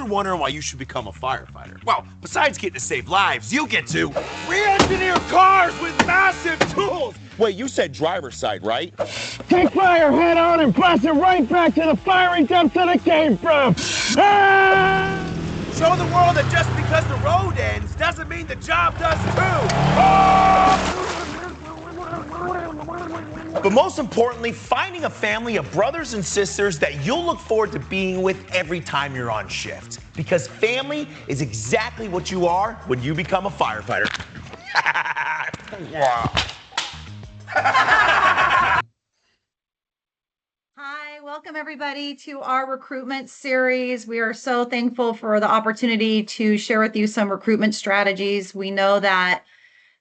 you're wondering why you should become a firefighter, well, besides getting to save lives, you get to re-engineer cars with massive tools! Wait, you said driver's side, right? Take fire head on and blast it right back to the fiery depths that it came from! Ah! Show the world that just because the road ends doesn't mean the job does too! Oh! But most importantly, finding a family of brothers and sisters that you'll look forward to being with every time you're on shift. Because family is exactly what you are when you become a firefighter. Hi, welcome everybody to our recruitment series. We are so thankful for the opportunity to share with you some recruitment strategies. We know that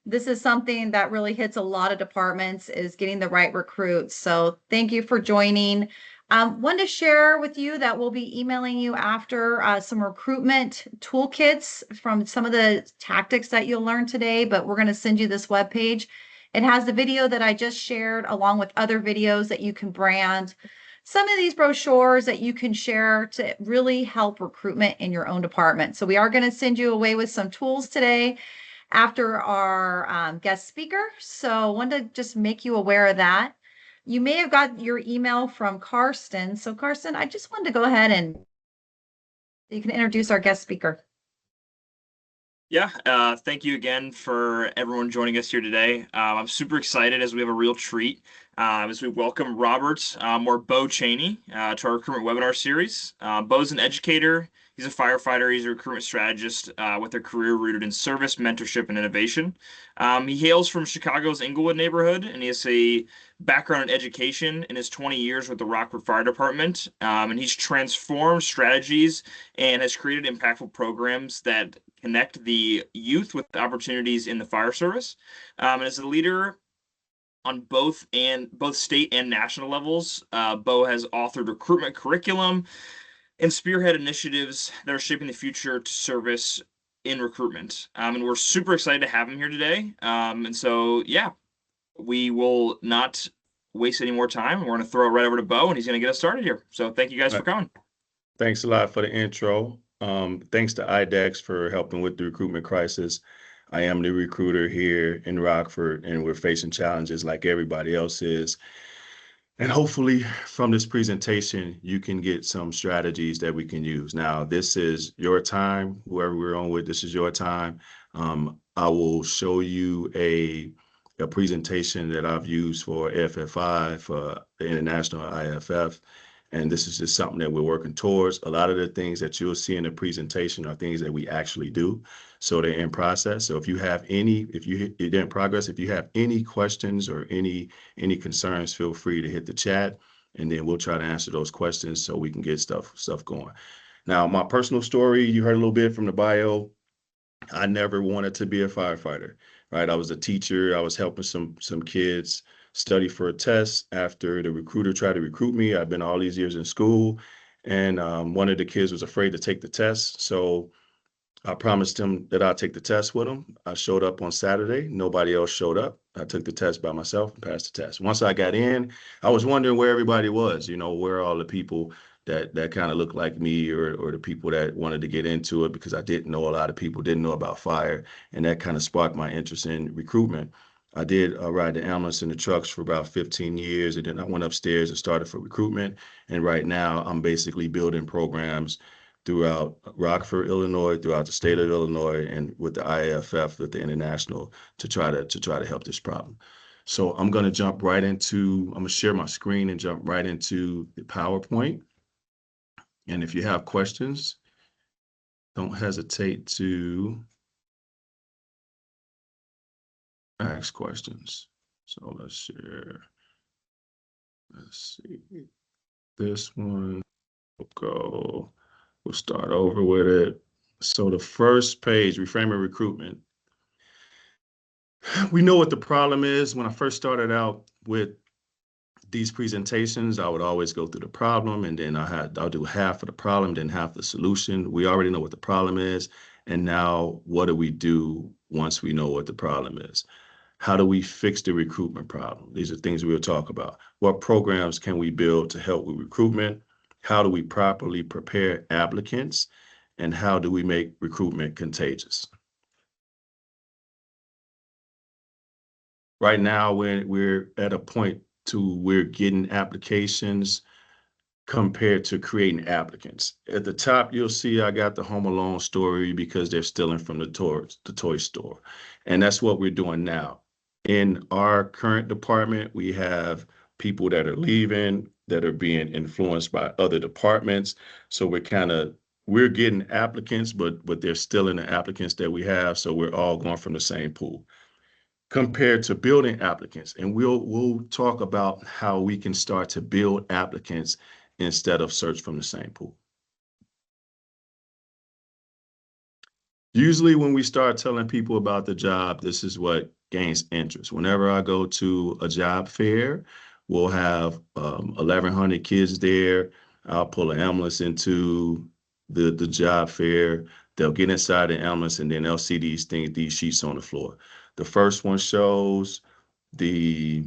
this is something that really hits a lot of departments, is getting the right recruits. So thank you for joining. Want to share with you that we'll be emailing you after some recruitment toolkits from some of the tactics that you'll learn today, but we're going to send you this webpage. It has the video that I just shared along with other videos that you can brand. Some of these brochures that you can share to really help recruitment in your own department. So we are going to send you away with some tools today after our guest speaker. So I wanted to just make you aware of that. You may have got your email from Karsten. So Karsten, I just wanted to go ahead and you can introduce our guest speaker. Yeah, thank you again for everyone joining us here today. I'm super excited as we have a real treat as we welcome Robert or Bo Chaney to our recruitment webinar series. Bo's an educator. He's a firefighter. He's a recruitment strategist with a career rooted in service, mentorship, and innovation. He hails from Chicago's Inglewood neighborhood, and he has a background in education in his 20 years with the Rockford Fire Department. And he's transformed strategies and has created impactful programs that connect the youth with opportunities in the fire service. And as a leader on both state and national levels, Bo has authored recruitment curriculum and spearhead initiatives that are shaping the future to service in recruitment. And we're super excited to have him here today. And so, yeah, we will not waste any more time. We're going to throw it right over to Bo, and he's going to get us started here. So thank you guys for coming. Thanks a lot for the intro. Thanks to IDEX for helping with the recruitment crisis. I am the recruiter here in Rockford, and we're facing challenges like everybody else is. And hopefully from this presentation, you can get some strategies that we can use. Now, this is your time, whoever we're on with, this is your time. I will show you a presentation that I've used for FFI, for the International IFF. And this is just something that we're working towards. A lot of the things that you'll see in the presentation are things that we actually do. So they're in process. So if you have any, they're in progress, if you have any questions or any concerns, feel free to hit the chat, and then we'll try to answer those questions so we can get stuff going. Now, my personal story, you heard a little bit from the bio. I never wanted to be a firefighter, right? I was a teacher. I was helping some kids study for a test after the recruiter tried to recruit me. I've been all these years in school, and one of the kids was afraid to take the test. So I promised him that I'd take the test with him. I showed up on Saturday. Nobody else showed up. I took the test by myself and passed the test. Once I got in, I was wondering where everybody was, where are all the people that kind of looked like me, or the people that wanted to get into it, because I didn't know a lot of people, didn't know about fire. And that kind of sparked my interest in recruitment. I did ride the ambulance and the trucks for about 15 years. And then I went upstairs and started for recruitment. And right now I'm basically building programs throughout Rockford, Illinois, throughout the state of Illinois, and with the IAFF, with the international, to try to help this problem. So I'm going to share my screen and jump right into the PowerPoint. And if you have questions, don't hesitate to ask questions. So let's share. Let's see. This one will go. We'll start over with it. So the first page, reframing recruitment. We know what the problem is. When I first started out with these presentations, I would always go through the problem, and then I'll do half of the problem, then half the solution. We already know what the problem is. And now what do we do once we know what the problem is? How do we fix the recruitment problem? These are things we'll talk about. What programs can we build to help with recruitment? How do we properly prepare applicants? and how do we make recruitment contagious? Right now, we're at a point to we're getting applications compared to creating applicants. At the top, you'll see I got the Home Alone story because they're stealing from the toy store. And that's what we're doing now. In our current department, we have people that are leaving, that are being influenced by other departments. So we're getting applicants, but they're stealing the applicants that we have. So we're all going from the same pool compared to building applicants. And we'll talk about how we can start to build applicants instead of search from the same pool. Usually when we start telling people about the job, this is what gains interest. Whenever I go to a job fair, we'll have 1,100 kids there. I'll pull an ambulance into the job fair. They'll get inside the ambulance and then they'll see these sheets on the floor. The first one shows the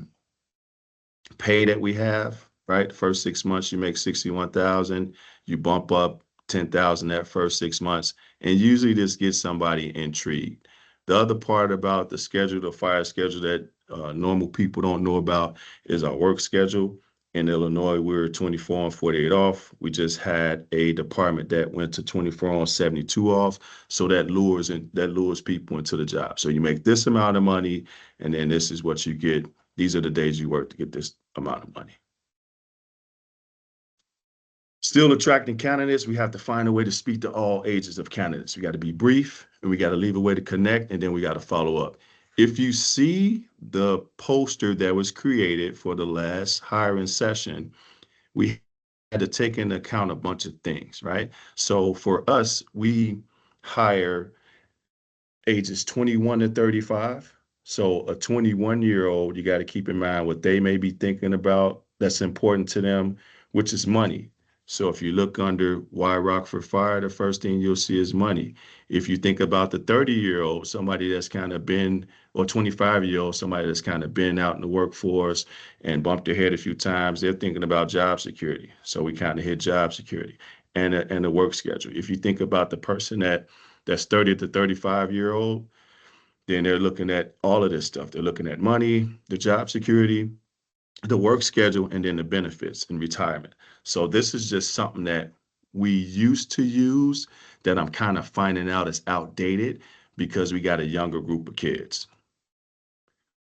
pay that we have, right? The first 6 months, you make 61,000. You bump up 10,000 that first 6 months. And usually this gets somebody intrigued. The other part about the schedule, the fire schedule that normal people don't know about is our work schedule. In Illinois, we're 24 on 48 off. We just had a department that went to 24 on 72 off. So that lures people into the job. So you make this amount of money, and then this is what you get. These are the days you work to get this amount of money. Still attracting candidates, we have to find a way to speak to all ages of candidates. We got to be brief, and we got to leave a way to connect, and then we got to follow up. If you see the poster that was created for the last hiring session, we had to take into account a bunch of things, right? So for us, we hire ages 21 to 35. So a 21-year-old, you got to keep in mind what they may be thinking about that's important to them, which is money. So if you look under why Rockford Fire, the first thing you'll see is money. If you think about the 30-year-old, somebody that's kind of been, or 25-year-old, somebody that's kind of been out in the workforce and bumped their head a few times, they're thinking about job security. So we kind of hit job security and the work schedule. If you think about the person that's 30 to 35-year-old, then they're looking at all of this stuff. They're looking at money, the job security, the work schedule, and then the benefits and retirement. So this is just something that we used to use that I'm kind of finding out is outdated because we got a younger group of kids.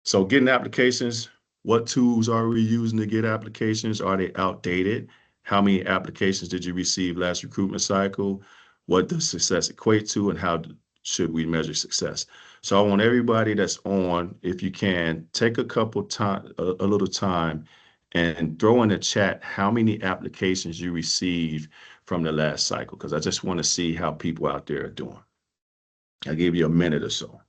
So getting applications, what tools are we using to get applications? Are they outdated? How many applications did you receive last recruitment cycle? What does success equate to, and how should we measure success? So I want everybody that's on, if you can, take a little time and throw in the chat how many applications you received from the last cycle, because I just want to see how people out there are doing. I'll give you a minute or so.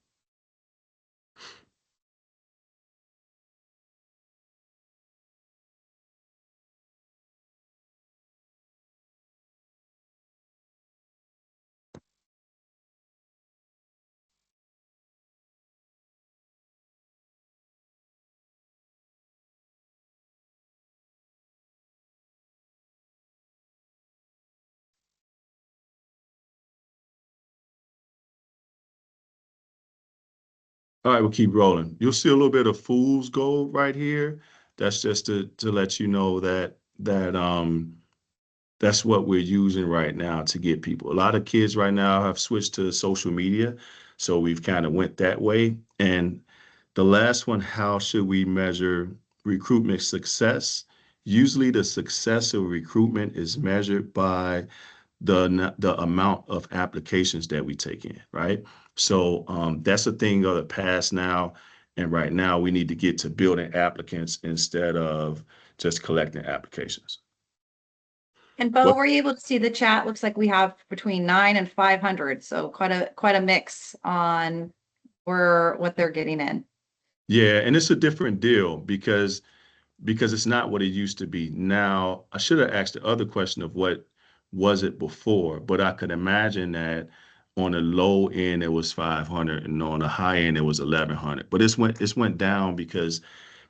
All right, we'll keep rolling. You'll see a little bit of fool's gold right here. That's just to let you know that that's what we're using right now to get people. A lot of kids right now have switched to social media, so we've kind of went that way. And the last one, how should we measure recruitment success? Usually the success of recruitment is measured by the amount of applications that we take in, right? So that's a thing of the past now. And right now we need to get to building applicants instead of just collecting applications. And Bo, were you able to see the chat? Looks like we have between 9 and 500. So quite a mix on what they're getting in. Yeah, and it's a different deal because it's not what it used to be. Now, I should have asked the other question of what was it before, but I could imagine that on the low end it was 500 and on the high end it was 1,100. But it went down because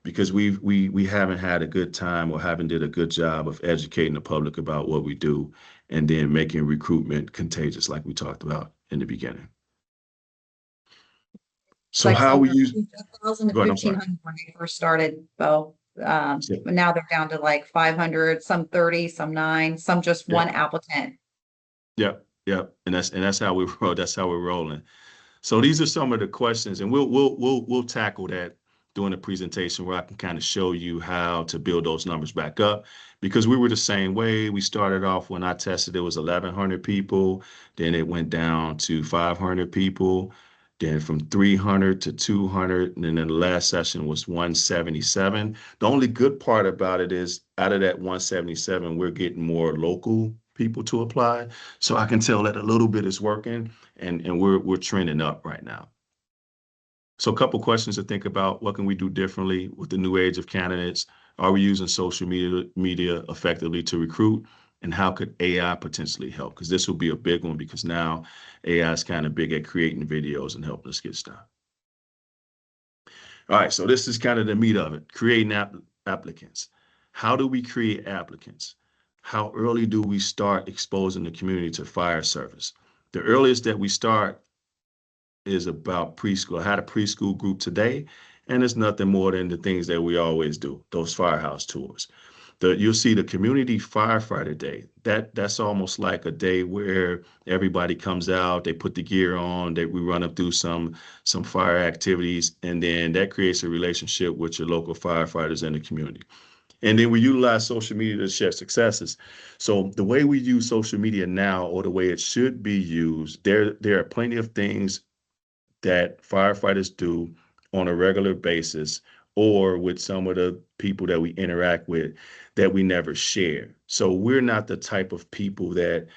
because we haven't had a good time or haven't did a good job of educating the public about what we do and then making recruitment contagious like we talked about in the beginning. It's So like how some we use, 1,000 to go ahead, I'm sorry. 1,500 when they first started, Bo. Yeah. But now they're down to like 500, some 30, some 9, some just Yeah. one applicant. Yeah, yeah, and that's how we roll. That's how we're rolling. So these are some of the questions, and we'll tackle that during the presentation where I can kind of show you how to build those numbers back up, because we were the same way. We started off when I tested, it was 1,100 people, then it went down to 500 people, then from 300 to 200, and then the last session was 177. The only good part about it is out of that 177, we're getting more local people to apply. So I can tell that a little bit is working, and we're trending up right now. So a couple questions to think about. What can we do differently with the new age of candidates? Are we using social media effectively to recruit? And how could AI potentially help? Because this will be a big one, because now AI is kind of big at creating videos and helping us get started. All right, so this is kind of the meat of it, creating applicants. How do we create applicants? How early do we start exposing the community to fire service? The earliest that we start is about preschool. I had a preschool group today, and it's nothing more than the things that we always do, those firehouse tours. You'll see the community firefighter day. That's almost like a day where everybody comes out, they put the gear on, we run up through some fire activities, and then that creates a relationship with your local firefighters in the community. And then we utilize social media to share successes. So the way we use social media now, or the way it should be used, there are plenty of things that firefighters do on a regular basis, or with some of the people that we interact with, that we never share. So we're not the type of people that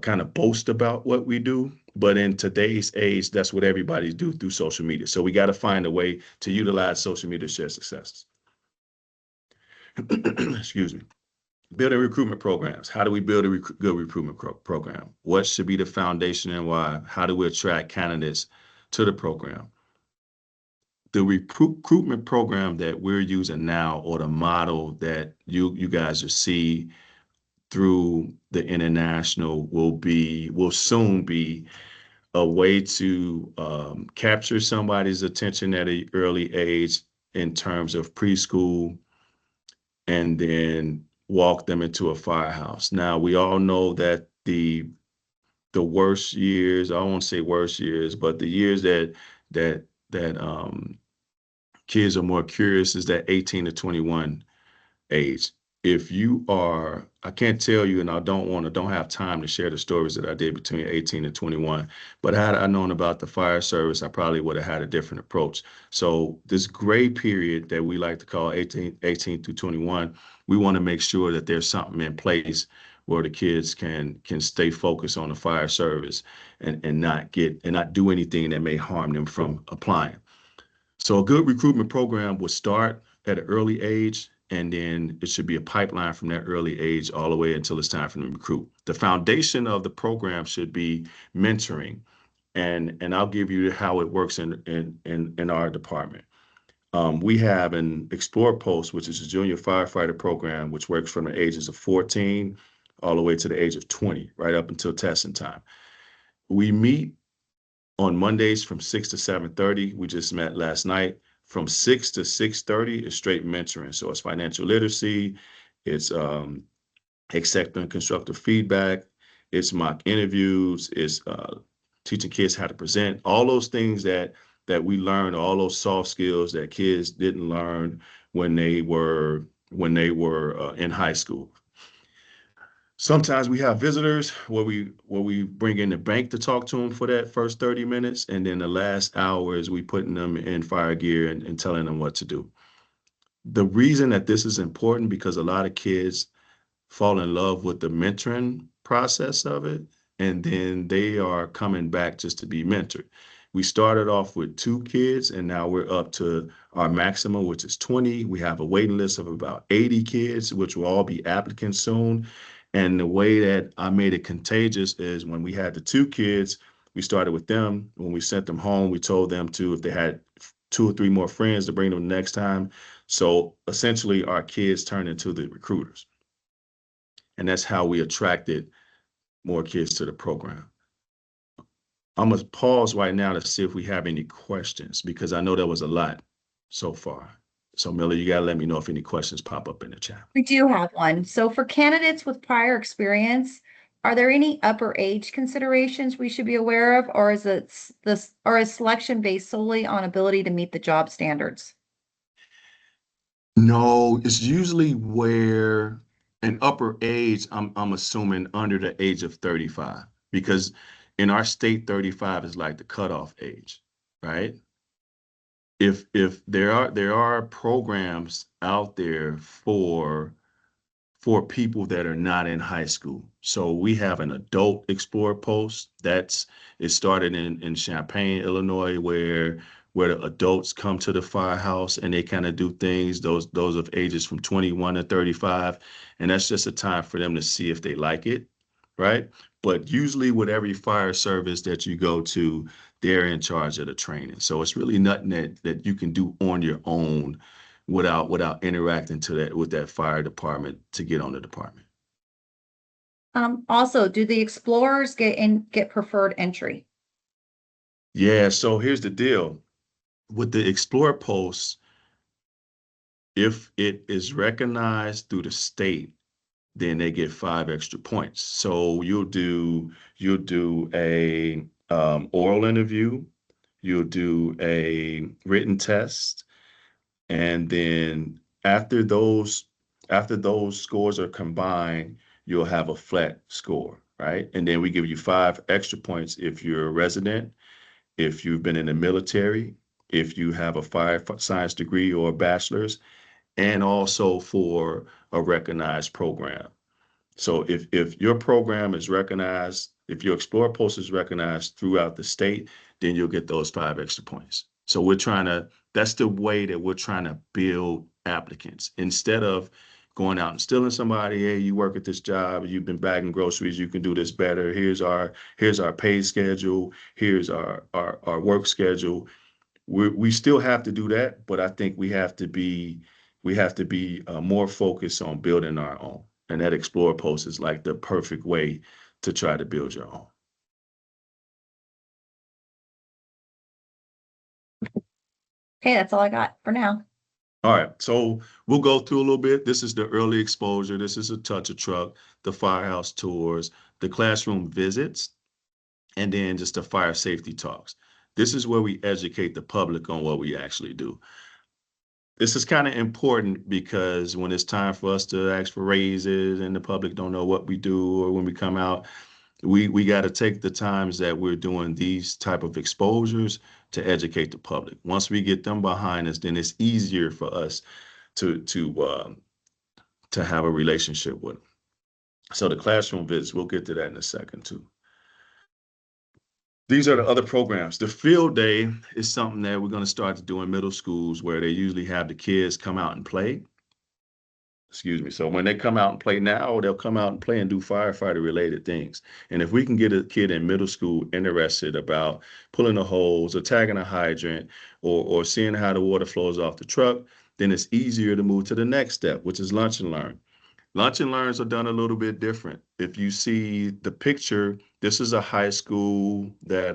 kind of boast about what we do, but in today's age, that's what everybody do through social media. So we got to find a way to utilize social media to share successes. Excuse me. Building recruitment programs. How do we build a good recruitment program? What should be the foundation and why? How do we attract candidates to the program? The recruitment program that we're using now, or the model that you guys will see through the international, will soon be a way to capture somebody's attention at an early age in terms of preschool, and then walk them into a firehouse. Now, we all know that the worst years, I won't say worst years, but the years that kids are more curious is that 18 to 21 age. If you are, I can't tell you, and I don't have time to share the stories that I did between 18 and 21, but had I known about the fire service, I probably would have had a different approach. So this gray period that we like to call 18 through 21, we want to make sure that there's something in place where the kids can stay focused on the fire service, and not do anything that may harm them from applying. So a good recruitment program would start at an early age, and then it should be a pipeline from that early age all the way until it's time for them to recruit. The foundation of the program should be mentoring, and I'll give you how it works in our department. We have an Explore Post, which is a junior firefighter program, which works from the ages of 14 all the way to the age of 20, right up until testing time. We meet on Mondays from 6 to 7:30. We just met last night. From 6 to 6:30 is straight mentoring. So it's financial literacy, it's accepting constructive feedback, it's mock interviews, it's teaching kids how to present, all those things that we learned, all those soft skills that kids didn't learn when they were in high school. Sometimes we have visitors where we bring in the bank to talk to them for that first 30 minutes. And then the last hour is we putting them in fire gear and telling them what to do. The reason that this is important, because a lot of kids fall in love with the mentoring process of it, and then they are coming back just to be mentored. We started off with 2 kids, and now we're up to our maximum, which is 20. We have a waiting list of about 80 kids, which will all be applicants soon. And the way that I made it contagious is when we had the 2 kids, we started with them. When we sent them home, we told them to, if they had 2 or 3 more friends to bring them next time. So essentially, our kids turn into the recruiters. And that's how we attracted more kids to the program. I'm going to pause right now to see if we have any questions, because I know there was a lot so far. So, Millie, you got to let me know if any questions pop up in the chat. We do have one. So for candidates with prior experience, are there any upper age considerations we should be aware of, or is selection based solely on ability to meet the job standards? No, it's usually where an upper age, I'm assuming under the age of 35, because in our state, 35 is like the cutoff age, right? If there are programs out there for people that are not in high school. So we have an adult Explorer post. It started in Champaign, Illinois, where the adults come to the firehouse and they kind of do things, those of ages from 21 to 35. And that's just a time for them to see if they like it, right? But usually with every fire service that you go to, they're in charge of the training. So it's really nothing that you can do on your own without interacting with that fire department to get on the department. Also, do the explorers get preferred entry? Yeah, so here's the deal. With the Explorer post, if it is recognized through the state, then they get 5 extra points. So you'll do a oral interview, you'll do a written test, and then after those scores are combined, you'll have a flat score, right? And then we give you 5 extra points if you're a resident, if you've been in the military, if you have a fire science degree or a bachelor's, and also for a recognized program. So if your program is recognized, if your Explorer post is recognized throughout the state, then you'll get those 5 extra points. So that's the way that we're trying to build applicants. Instead of going out and stealing somebody, hey, you work at this job, you've been bagging groceries, you can do this better. Here's our pay schedule, here's our work schedule. We still have to do that, but I think we have to be more focused on building our own. And that Explorer post is like the perfect way to try to build your own. Okay, that's all I got for now. All right, so we'll go through a little bit. This is the early exposure. This is a touch a truck, the firehouse tours, the classroom visits, and then just the fire safety talks. This is where we educate the public on what we actually do. This is kind of important because when it's time for us to ask for raises and the public don't know what we do, or when we come out, we got to take the times that we're doing these type of exposures to educate the public. Once we get them behind us, then it's easier for us to have a relationship with them. So the classroom visits, we'll get to that in a second too. These are the other programs. The field day is something that we're going to start to do in middle schools, where they usually have the kids come out and play. Excuse me. So when they come out and play now, they'll come out and play and do firefighter related things. And if we can get a kid in middle school interested about pulling a hose or tagging a hydrant or seeing how the water flows off the truck, then it's easier to move to the next step, which is lunch and learn. Lunch and learns are done a little bit different. If you see the picture, this is a high school that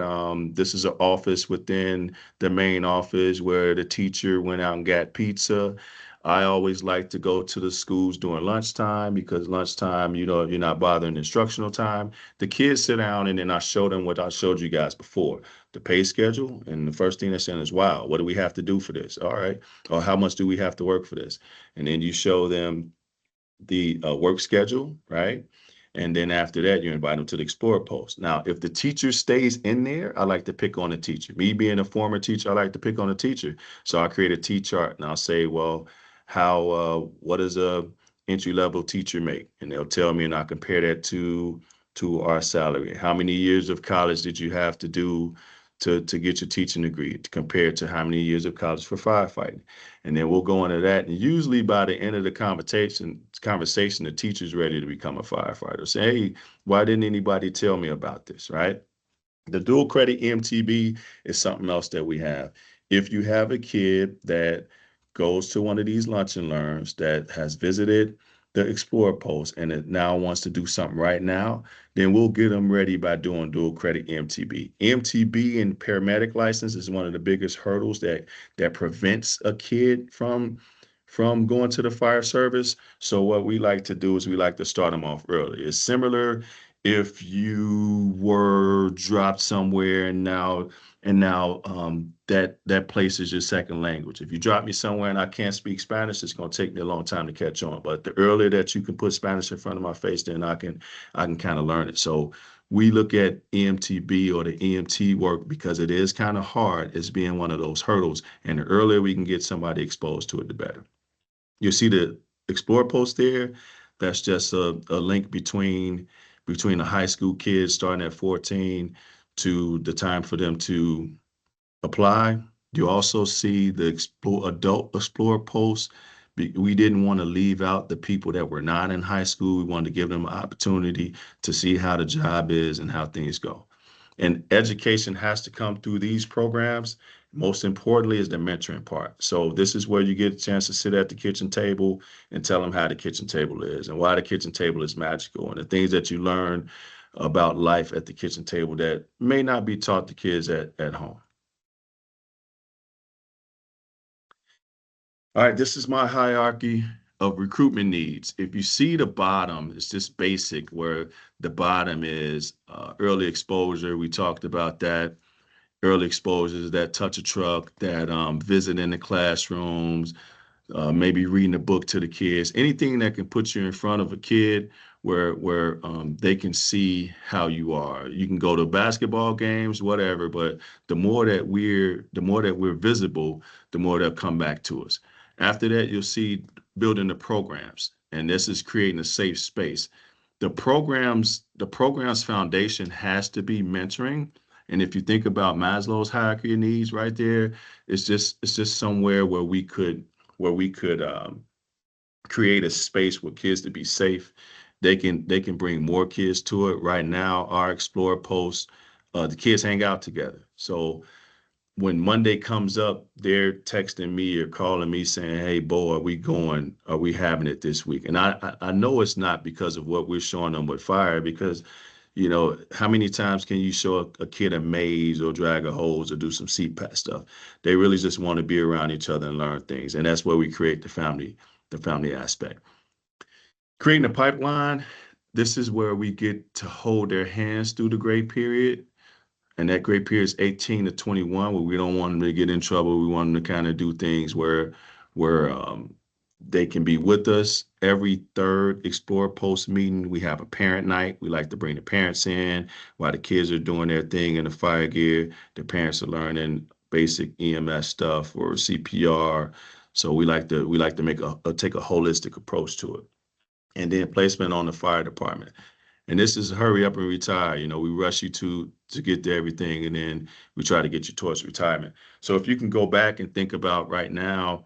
this is an office within the main office where the teacher went out and got pizza. I always like to go to the schools during lunchtime, because lunchtime, you're not bothering instructional time. The kids sit down and then I show them what I showed you guys before, the pay schedule. And the first thing they're saying is, wow, what do we have to do for this? All right. Or how much do we have to work for this? And then you show them the work schedule, right? And then after that, you invite them to the Explorer post. Now, if the teacher stays in there, I like to pick on the teacher. Me being a former teacher, I like to pick on the teacher. So I create a T-chart and I'll say, well, what does a entry-level teacher make? And they'll tell me, and I compare that to our salary. How many years of college did you have to do to get your teaching degree, compared to how many years of college for firefighting? And then we'll go into that. And usually by the end of the conversation, the teacher's ready to become a firefighter. Say, hey, why didn't anybody tell me about this, right? The dual credit EMTB is something else that we have. If you have a kid that goes to one of these lunch and learns that has visited the Explorer Post and it now wants to do something right now, then we'll get them ready by doing dual credit EMTB. EMTB and paramedic license is one of the biggest hurdles that prevents a kid from going to the fire service. So what we like to do is we like to start them off early. It's similar if you were dropped somewhere and now that place is your second language. If you drop me somewhere and I can't speak Spanish, it's going to take me a long time to catch on. But the earlier that you can put Spanish in front of my face, then I can kind of learn it. So we look at EMTB or the EMT work because it is kind of hard as being one of those hurdles. And the earlier we can get somebody exposed to it, the better. You see the Explore post there. That's just a link between the high school kids starting at 14 to the time for them to apply. You also see the adult Explore post. We didn't want to leave out the people that were not in high school. We wanted to give them an opportunity to see how the job is and how things go. And education has to come through these programs. Most importantly is the mentoring part. So this is where you get a chance to sit at the kitchen table and tell them how the kitchen table is and why the kitchen table is magical and the things that you learn about life at the kitchen table that may not be taught to kids at home. All right, this is my hierarchy of recruitment needs. If you see the bottom, it's just basic where the bottom is early exposure. We talked about that. Early exposures that touch a truck, that visit in the classrooms, maybe reading a book to the kids, anything that can put you in front of a kid where they can see how you are. You can go to basketball games, whatever, but the more that we're visible, the more they'll come back to us. After that, you'll see building the programs, and this is creating a safe space. The program's foundation has to be mentoring. And if you think about Maslow's hierarchy of needs right there, it's just somewhere where we could create a space for kids to be safe. They can bring more kids to it. Right now, our Explorer post, the kids hang out together. So when Monday comes up, they're texting me or calling me saying, "Hey, Bo, are we going? Are we having it this week?" And I know it's not because of what we're showing them with fire, because how many times can you show a kid a maze or drag a hose or do some CPAT stuff? They really just want to be around each other and learn things. And that's where we create the family aspect. Creating a pipeline, this is where we get to hold their hands through the gray period. And that gray period is 18 to 21, where we don't want them to get in trouble. We want them to kind of do things where they can be with us. Every third Explore Post meeting, we have a parent night. We like to bring the parents in while the kids are doing their thing in the fire gear. The parents are learning basic EMS stuff or CPR. So we like to take a holistic approach to it. And then placement on the fire department. And this is hurry up and retire. We rush you to get to everything, and then we try to get you towards retirement. So if you can go back and think about right now,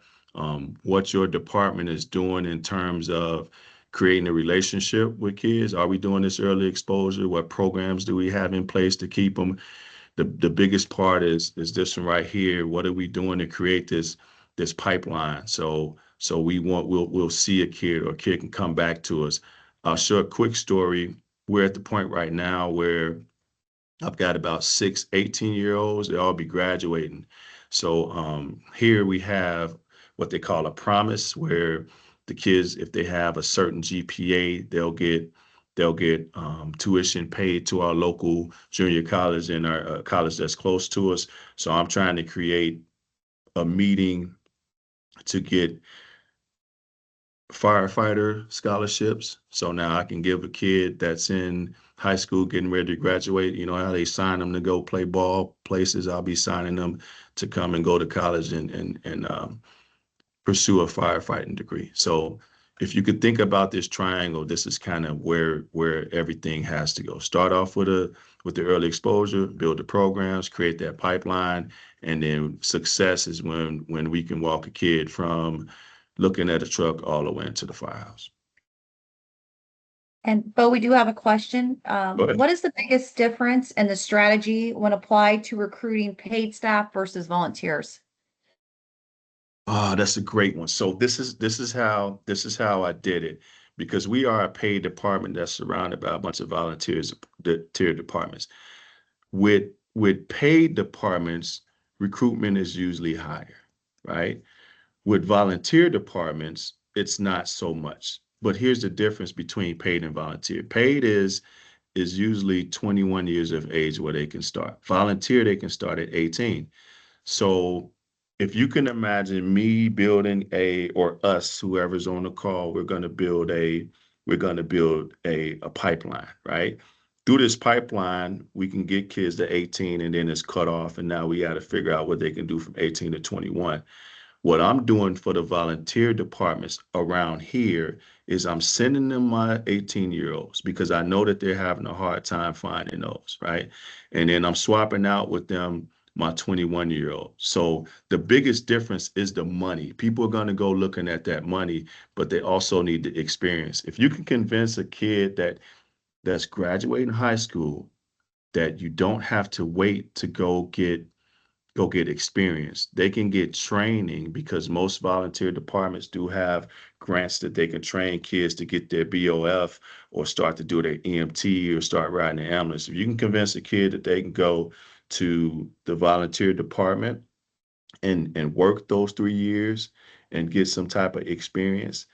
what your department is doing in terms of creating a relationship with kids. Are we doing this early exposure? What programs do we have in place to keep them? The biggest part is this one right here. What are we doing to create this pipeline? So we'll see a kid, or a kid can come back to us. I'll share a quick story. We're at the point right now where I've got about 6 18-year-olds. They'll all be graduating. So here we have what they call a promise, where the kids, if they have a certain GPA, they'll get tuition paid to our local junior college and our college that's close to us. So I'm trying to create a meeting to get firefighter scholarships. So now I can give a kid that's in high school getting ready to graduate, how they sign them to go play ball places. I'll be signing them to come and go to college and pursue a firefighting degree. So if you could think about this triangle, this is kind of where everything has to go. Start off with the early exposure, build the programs, create that pipeline, and then success is when we can walk a kid from looking at a truck all the way into the firehouse. And Bo, we do have a question. Go ahead. What is the biggest difference in the strategy when applied to recruiting paid staff versus volunteers? That's a great one. So this is how I did it, because we are a paid department that's surrounded by a bunch of volunteer departments. With paid departments, recruitment is usually higher, right? With volunteer departments, it's not so much. But here's the difference between paid and volunteer. Paid is usually 21 years of age where they can start. Volunteer, they can start at 18. So if you can imagine me building or us, whoever's on the call, we're going to build a pipeline, right? Through this pipeline, we can get kids to 18 and then it's cut off. And now we got to figure out what they can do from 18 to 21. What I'm doing for the volunteer departments around here is I'm sending them my 18-year-olds because I know that they're having a hard time finding those, right? And then I'm swapping out with them my 21-year-old. So the biggest difference is the money. People are going to go looking at that money, but they also need the experience. If you can convince a kid that's graduating high school that you don't have to wait to go get experience. They can get training because most volunteer departments do have grants that they can train kids to get their BOF or start to do their EMT or start riding the ambulance. If you can convince a kid that they can go to the volunteer department and work those 3 years and get some type of experience,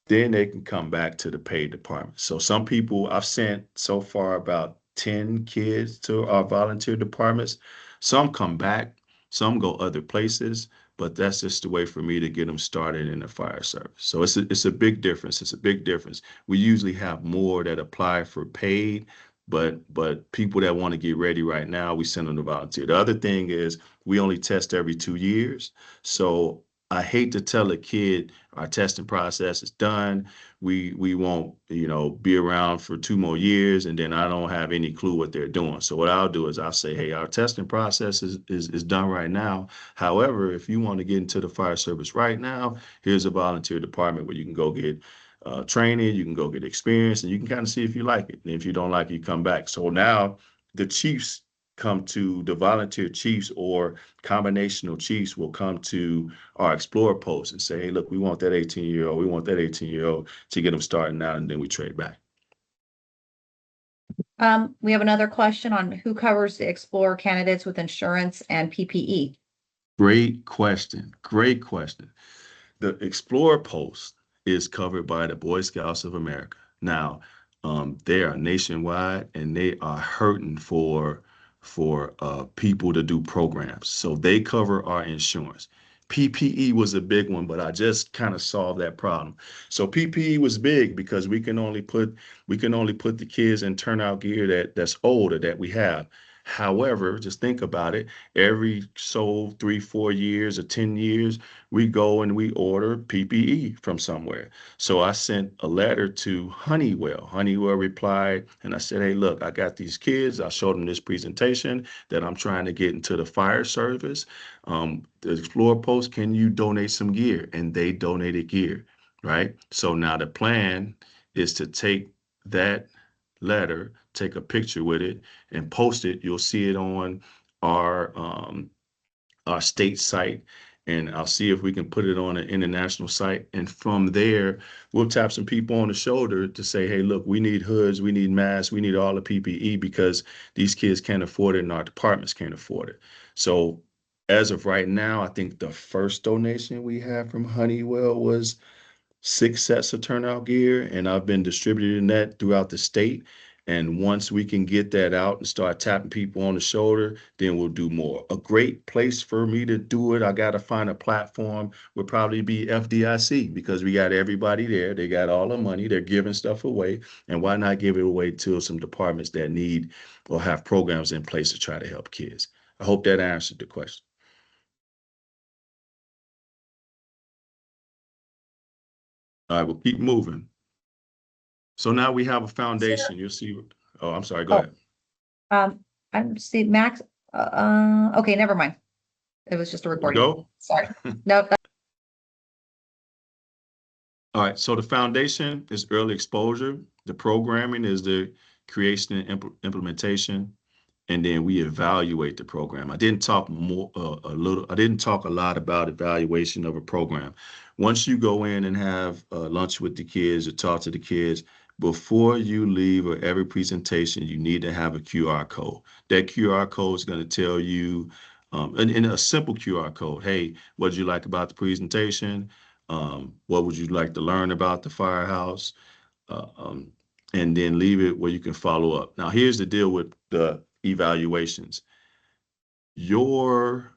then they can come back to the paid department. So some people, I've sent so far about 10 kids to our volunteer departments. Some come back, some go other places, but that's just the way for me to get them started in the fire service. So it's a big difference. It's a big difference. We usually have more that apply for paid, but people that want to get ready right now, we send them to volunteer. The other thing is we only test every 2 years. So I hate to tell a kid our testing process is done. We won't, be around for 2 more years, and then I don't have any clue what they're doing. So what I'll do is I'll say, hey, our testing process is done right now. However, if you want to get into the fire service right now, here's a volunteer department where you can go get training, you can go get experience, and you can kind of see if you like it. And if you don't like it, you come back. So now the chiefs come to the volunteer chiefs, or combinational chiefs will come to our explorer post and say, hey, look, we want that 18-year-old. We want that 18-year-old to get them starting out, and then we trade back. We have another question on who covers the Explorer candidates with insurance and PPE. Great question. Great question. The explorer post is covered by the Boy Scouts of America. Now, they are nationwide and they are hurting for people to do programs. So they cover our insurance. PPE was a big one, but I just kind of solved that problem. So PPE was big because we can only put the kids in turnout gear that's older that we have. However, just think about it. Every 3-4 years or 10 years, we go and we order PPE from somewhere. So I sent a letter to Honeywell. Honeywell replied, and I said, hey, look, I got these kids. I showed them this presentation that I'm trying to get into the fire service. The Explorer Post, can you donate some gear? And they donated gear, right? So now the plan is to take that letter, take a picture with it, and post it. You'll see it on our state site, and I'll see if we can put it on an international site. And from there, we'll tap some people on the shoulder to say, hey, look, we need hoods, we need masks, we need all the PPE because these kids can't afford it and our departments can't afford it. So as of right now, I think the first donation we had from Honeywell was 6 sets of turnout gear, and I've been distributing that throughout the state. And once we can get that out and start tapping people on the shoulder, then we'll do more. A great place for me to do it, I got to find a platform, would probably be FDIC, because we got everybody there. They got all the money. They're giving stuff away. And why not give it away to some departments that need or have programs in place to try to help kids? I hope that answered the question. All right, we'll keep moving. So now we have a foundation. You'll see. Oh, I'm sorry. Go ahead. I'm see Max. Okay, never mind. It was just a recording. Go. Sorry. No. All right, so the foundation is early exposure. The programming is the creation and implementation, and then we evaluate the program. I didn't talk I didn't talk a lot about evaluation of a program. Once you go in and have lunch with the kids or talk to the kids, before you leave or every presentation, you need to have a QR code. That QR code is going to tell you, in a simple QR code, hey, what did you like about the presentation? What would you like to learn about the firehouse? Uh, um, and then leave it where you can follow up. Now, here's the deal with the evaluations. Your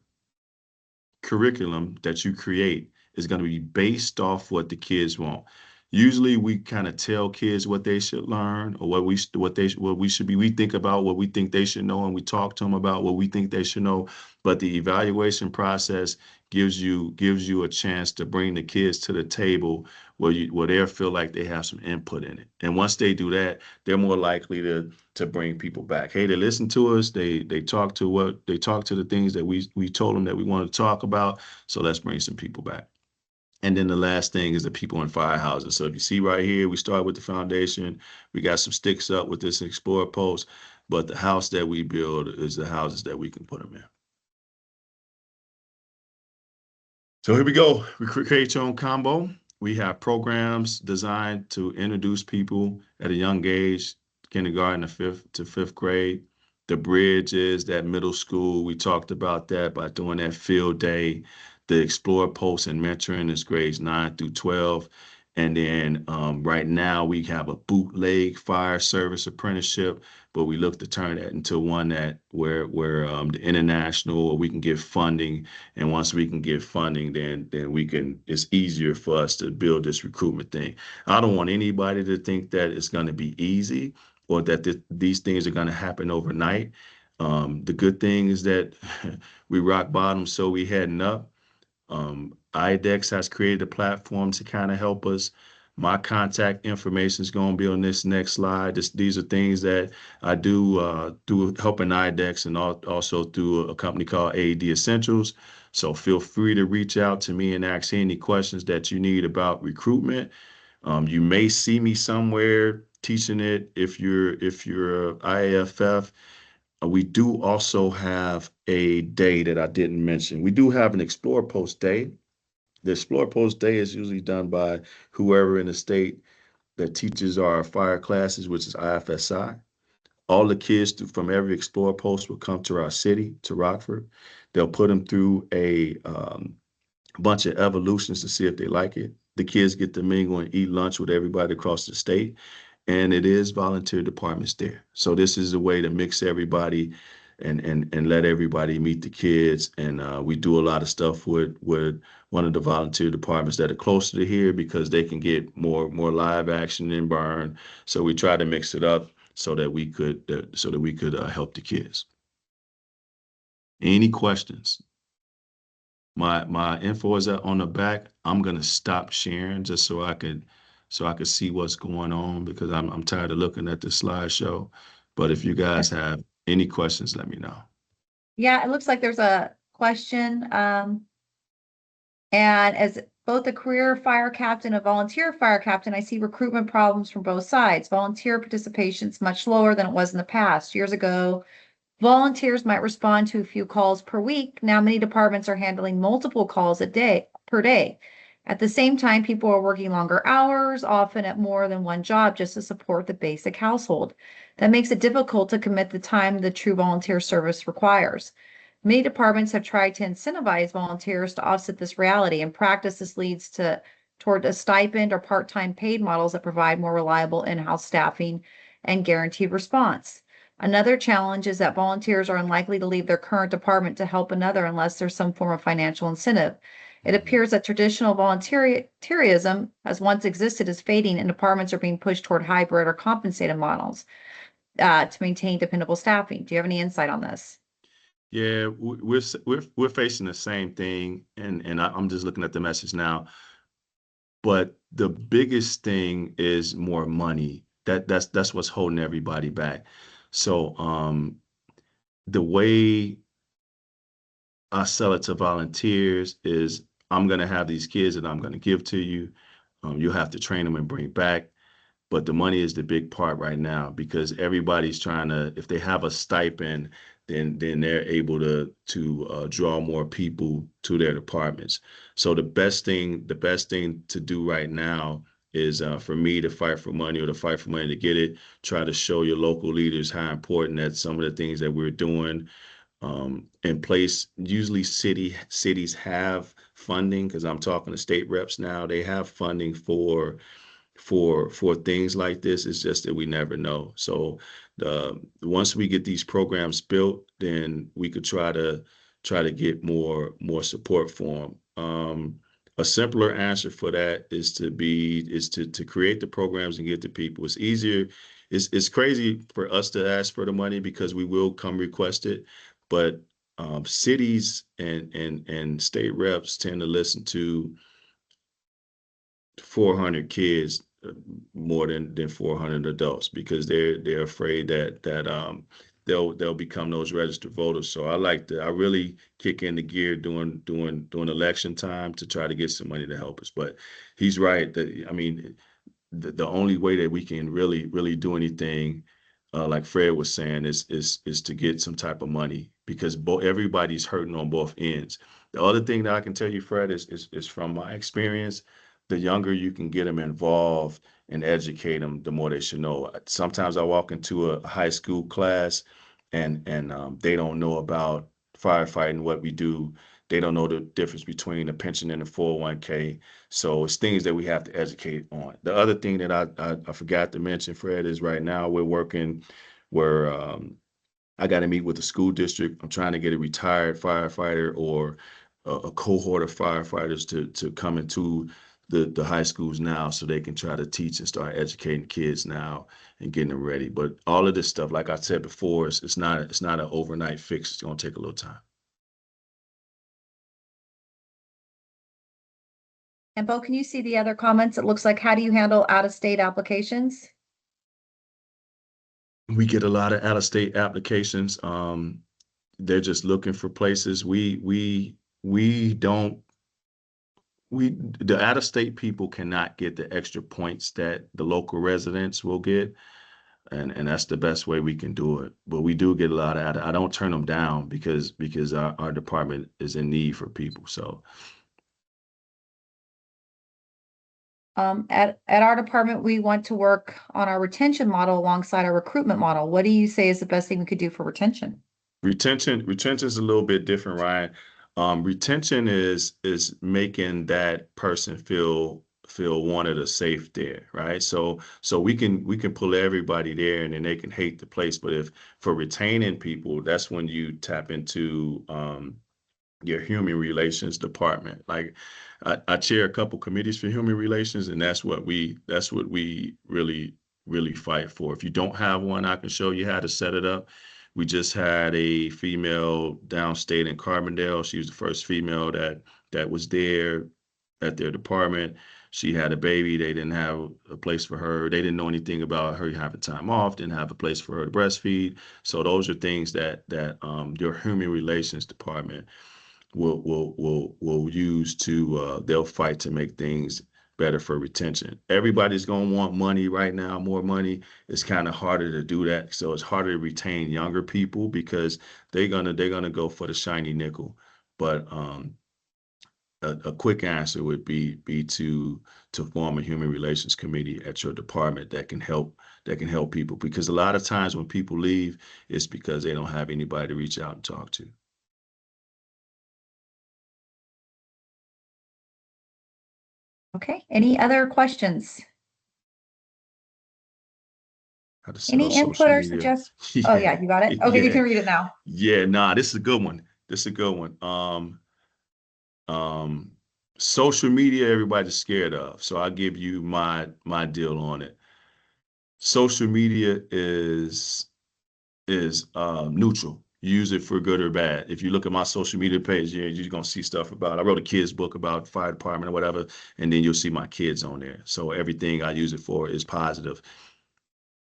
curriculum that you create is going to be based off what the kids want. Usually we kind of tell kids what they should learn or what we should be. We think about what we think they should know and we talk to them about what we think they should know. But the evaluation process gives you a chance to bring the kids to the table where they feel like they have some input in it. And once they do that, they're more likely to bring people back. Hey, they listen to us. They talk to the things that we told them that we want to talk about. So let's bring some people back. And then the last thing is the people in firehouses. So if you see right here, we start with the foundation. We got some sticks up with this Explorer post, but the house that we build is the houses that we can put them in. So here we go. We create your own combo. We have programs designed to introduce people at a young age, kindergarten to fifth grade. The bridge is that middle school. We talked about that by doing that field day. The Explore Post and Mentoring is grades 9 through 12. And then right now we have a bootleg fire service apprenticeship, but we look to turn that into one that where the international, we can get funding. And once we can get funding, then it's easier for us to build this recruitment thing. I don't want anybody to think that it's going to be easy or that these things are going to happen overnight. The good thing is that we rock bottom, so we heading up. IDEX has created a platform to kind of help us. My contact information is going to be on this next slide. These are things that I do through helping IDEX and also through a company called AD Essentials. So feel free to reach out to me and ask any questions that you need about recruitment. You may see me somewhere teaching it if you're IAFF. We do also have a day that I didn't mention. We do have an Explore Post Day. The Explore Post Day is usually done by whoever in the state that teaches our fire classes, which is IFSI. All the kids from every Explore Post will come to our city, to Rockford. They'll put them through a bunch of evolutions to see if they like it. The kids get to mingle and eat lunch with everybody across the state. And it is volunteer departments there. So this is a way to mix everybody and let everybody meet the kids. And we do a lot of stuff with one of the volunteer departments that are closer to here because they can get more live action in burn. So we try to mix it up so that we could help the kids. Any questions? My info is on the back. I'm gonna stop sharing just so I could see what's going on because I'm tired of looking at the slideshow. But if you guys have any questions, let me know. Yeah, it looks like there's a question. And as both a career fire captain and a volunteer fire captain, I see recruitment problems from both sides. Volunteer participation is much lower than it was in the past. Years ago, volunteers might respond to a few calls per week. Now many departments are handling multiple calls per day. At the same time, people are working longer hours, often at more than one job just to support the basic household. That makes it difficult to commit the time the true volunteer service requires. Many departments have tried to incentivize volunteers to offset this reality. In practice, this leads toward a stipend or part-time paid models that provide more reliable in-house staffing and guaranteed response. Another challenge is that volunteers are unlikely to leave their current department to help another unless there's some form of financial incentive. It appears that traditional volunteerism, as once existed, is fading, and departments are being pushed toward hybrid or compensated models to maintain dependable staffing. Do you have any insight on this? Yeah, we're facing the same thing, and I'm just looking at the message now. But the biggest thing is more money. That's what's holding everybody back. So the way I sell it to volunteers is I'm going to have these kids that I'm going to give to you. You'll have to train them and bring back. But the money is the big part right now because everybody's trying to, if they have a stipend, then they're able to draw more people to their departments. So the best thing to do right now is for me to fight for money or to fight for money to get it. Try to show your local leaders how important that some of the things that we're doing in place. Usually cities have funding because I'm talking to state reps now. They have funding for things like this. It's just that we never know. So once we get these programs built, then we could try to get more support for them. A simpler answer for that is to create the programs and get the people. It's easier. It's crazy for us to ask for the money because we will come request it, but cities and state reps tend to listen to 400 kids more than 400 adults because they're afraid that they'll become those registered voters. So I really kick into gear during election time to try to get some money to help us. But he's right that I mean the only way that we can really do anything, like Fred was saying, is to get some type of money because everybody's hurting on both ends. The other thing that I can tell you, Fred, is from my experience, the younger you can get them involved and educate them, the more they should know. Sometimes I walk into a high school class and they don't know about firefighting, what we do. They don't know the difference between a pension and a 401k. So it's things that we have to educate on. The other thing that I forgot to mention, Fred, is right now we're working where I got to meet with the school district. I'm trying to get a retired firefighter or a cohort of firefighters to come into the high schools now so they can try to teach and start educating kids now and getting them ready. But all of this stuff, like I said before, it's not an overnight fix. It's going to take a little time. And Bo, can you see the other comments? It looks like, how do you handle out-of-state applications? We get a lot of out-of-state applications. They're just looking for places. The out-of-state people cannot get the extra points that the local residents will get. And that's the best way we can do it. But we do get a lot of, I don't turn them down because our department is in need for people. So At our department, we want to work on our retention model alongside our recruitment model. What do you say is the best thing we could do for retention? retention is a little bit different, Ryan. Retention is making that person feel wanted or safe there, right? So we can pull everybody there and then they can hate the place. But if for retaining people, that's when you tap into your human relations department. Like I chair a couple committees for human relations, and that's what we really fight for. If you don't have one, I can show you how to set it up. We just had a female downstate in Carbondale. She was the first female that was there at their department. She had a baby. They didn't have a place for her. They didn't know anything about her having time off, didn't have a place for her to breastfeed. So those are things that your human relations department will use to they'll fight to make things better for retention. Everybody's going to want money right now, more money. It's kind of harder to do that. So it's harder to retain younger people because they're gonna go for the shiny nickel. But a quick answer would be to form a human relations committee at your department that can help people, because a lot of times when people leave, it's because they don't have anybody to reach out and talk to. Okay, any other questions? Any input or suggestions? Oh yeah, you got it. Okay, you can read it now. Yeah, nah, this is a good one. Social media, everybody's scared of. So I'll give you my deal on it. Social media is neutral. Use it for good or bad. If you look at my social media page, you're gonna see stuff about. I wrote a kids book about fire department or whatever, and then you'll see my kids on there. So everything I use it for is positive.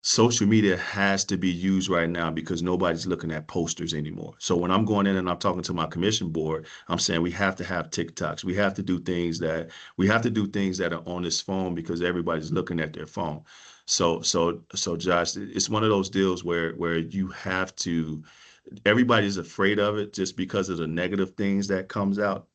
social media has to be used right now because nobody's looking at posters anymore. So when I'm going in and I'm talking to my commission board, I'm saying we have to have TikToks. We have to do things that are on this phone because everybody's looking at their phone. So Josh, it's one of those deals where you have to, everybody's afraid of it just because of the negative things that comes out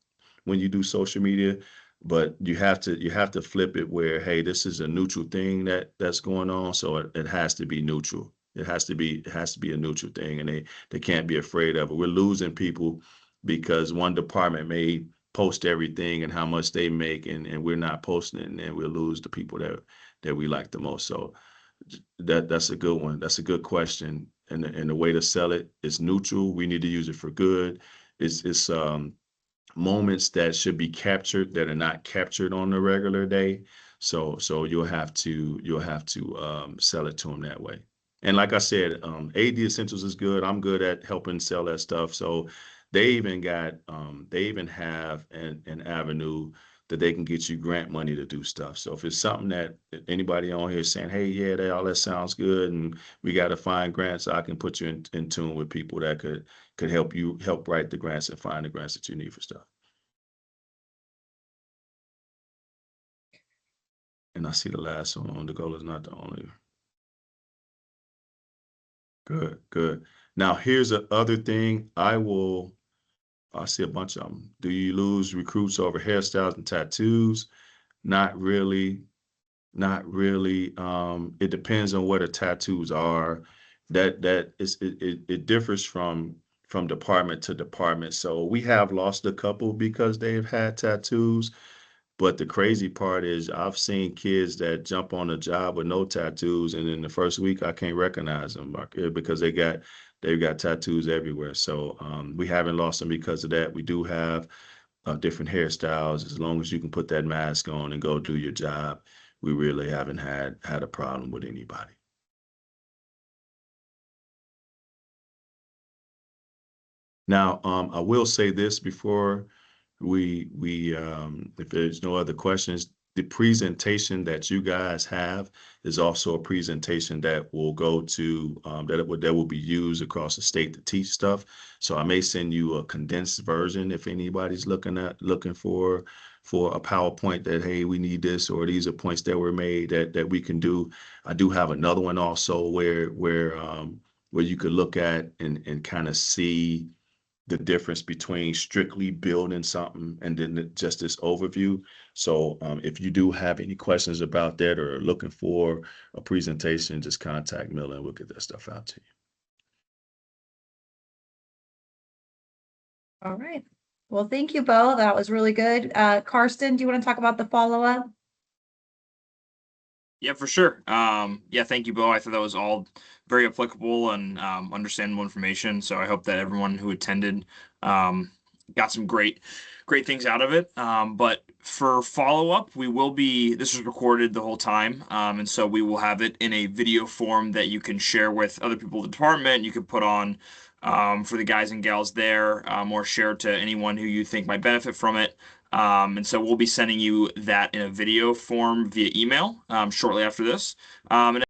when you do social media. But you have to flip it where, hey, this is a neutral thing that's going on, so it has to be neutral. It has to be a neutral thing, and they can't be afraid of it. We're losing people because one department may post everything and how much they make, and we're not posting it, and then we'll lose the people that we like the most. So that's a good one. That's a good question. And the way to sell it is neutral. We need to use it for good. It's moments that should be captured that are not captured on a regular day. So you'll have to sell it to them that way. And like I said, AD Essentials is good. I'm good at helping sell that stuff. So they even have an avenue that they can get you grant money to do stuff. So if it's something that anybody on here is saying, hey, yeah, all that sounds good, and we got to find grants, I can put you in tune with people that could help write the grants and find the grants that you need for stuff. And I see the last one. The goal is not the only. Good, good. Now here's the other thing. I see a bunch of them. Do you lose recruits over hairstyles and tattoos? Not really. Not really. It depends on what the tattoos are. It differs from department to department. So we have lost a couple because they've had tattoos. But the crazy part is I've seen kids that jump on a job with no tattoos, and in the first week I can't recognize them because they've got tattoos everywhere. So we haven't lost them because of that. We do have different hairstyles. As long as you can put that mask on and go do your job, we really haven't had a problem with anybody. Now, I will say this before if there's no other questions, the presentation that you guys have is also a presentation that will go to that will be used across the state to teach stuff. So I may send you a condensed version if anybody's looking for a PowerPoint that, hey, we need this, or these are points that were made that we can do. I do have another one also where you could look at and kind of see the difference between strictly building something and then just this overview. So if you do have any questions about that or looking for a presentation, just contact Miller and we'll get that stuff out to you. All right. Well, thank you, Bo. That was really good. Karsten, do you want to talk about the follow-up? Yeah, for sure. Yeah, thank you, Bo. I thought that was all very applicable and understandable information. So I hope that everyone who attended got some great things out of it. But for follow-up, this was recorded the whole time. And so we will have it in a video form that you can share with other people in the department. You can put on for the guys and gals there, or share to anyone who you think might benefit from it. And so we'll be sending you that in a video form via email shortly after this. And